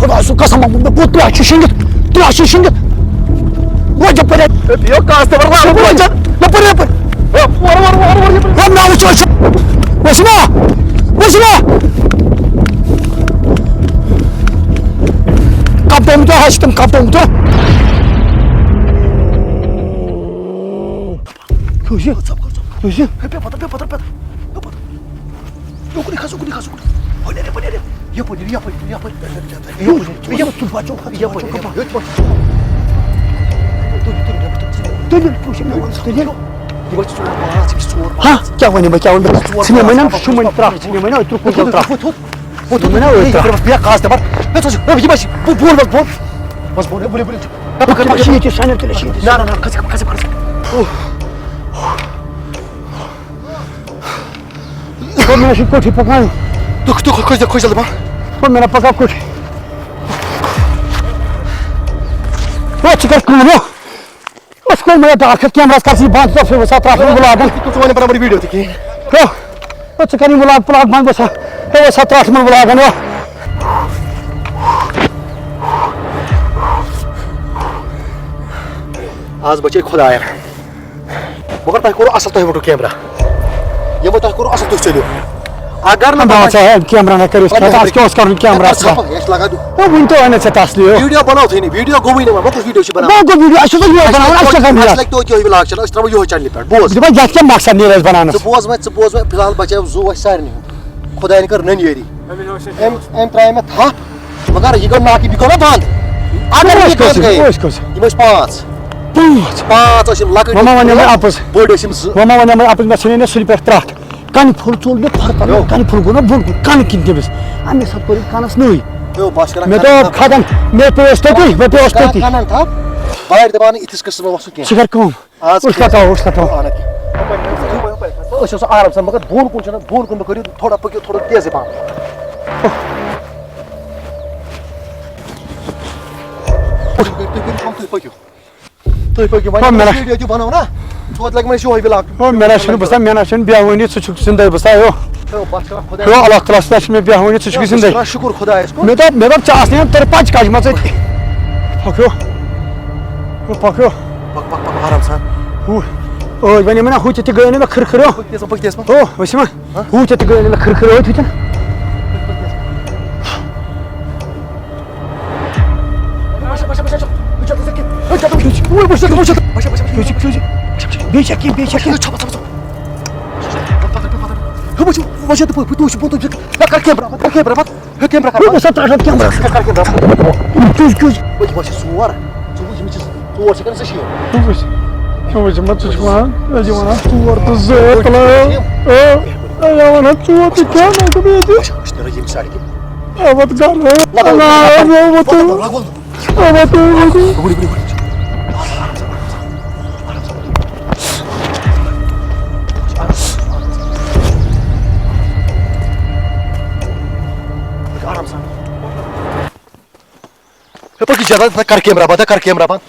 Kudası kasamam. Bu tıraşı şingit. Tıraşı şingit. Wajib pada. Yo customer lah wajib. Lapor. War. Ram na ucu. Wasma. Kapten tu hastim kapten tu. Kuzi. Pepe patah. Yo kuni kasu. Oh dia. Ya pun. Yo tu baca. Ya pun. Tuh. Dibaca suara. Hah, क्या होने में सिने में ना शुमन truck सिने में ना इतना कौन truck वो तो मैंने वो truck Biar customer. Itu masih. Bol. Mas boleh. apa kata sini tu sana tu sini Nah, kasih. तो मैंने इसको कोठी पकाई Tu kau jalan bang. तो मैंने पका कोठी वो चिकन कुनो उसको मैं आखिर कैमरा का सी बांध तो फिर वो साथ रात में बुला दे Tu cuma pernah beri video tiki. तो वो चिकन बुला बांध बसा तो वो साथ रात में बुला दे वो आज बच्चे खुदा आया. मगर tak kuru asal tu yang kamera. Ya mau tak kuru asal tu चलो. Agar na बात है कैमरा ना करे उसका आज क्या उसका camera Apa ya lagi tu. वो विंडो आने से तास लियो Video बनाओ थे नहीं. Video go ini mah. Bagus video sih बनाओ. वो वीडियो अच्छा तो ये बनाना अच्छा कर दिया Like tu जो hilang चला. Istirahat yo channel पर. Bos. जब जाके क्या मकसद नहीं रह बनाना Suppose मैं फिलहाल बच्चे जो वैसा नहीं. खुदा ने कर नहीं येरी. Em try में था. मगर ये कर ना की भी करो बंद. Agar ये कर गए. ये मस 5. 5 असिम लकड़ी. Mama वने में आपस बोर्ड असिम 2. Mama वने में आपस में सुने ने सुली पे ट्रक कान फुल चोल ने फरक कान फुल गुना बुल कान किनके बस आने सब पर कानस नहीं Yo baş kara. मैं तो खादन मैं पे स्टेटी Kanan tap. Bayar da bana itis kısmı vasık ya. शिखर कौन उसका तो Öyle आराम से मगर बोल कौन करियो थोड़ा पकियो थोड़ा तेज है पान. तो पकियो मैंने वीडियो जो बनाओ ना. तो लग मैं शो है व्लॉग. ओ मेरा सुन ब्याहवनी छु जिंदा बसा हो तो बात करा खुदा. यो अल्लाह ताला से में ब्याहवनी छु जिंदा शुक्र खुदा इसको. मैं तो चास नहीं तेरे पांच काज मत पक्यो Bak आराम से. ओ वने में हुच ते गने में खरखरो Pek des. ओ वसमा हुच ते गने में खरखरो थी बेचकी Bakar kamera. वो सब तरह कैमरा Bakar kamera. क्यों Bagi masih suara. Suara sekarang sih. Hoje mas chuma, hoje mana tuar tu zetla. Ya mana tuar tu kya na ko bedi. İşte rejim sarki. Avat gana. Allah avat. Avat. Buri. Aram sana. Peki jalan kar kamera bana.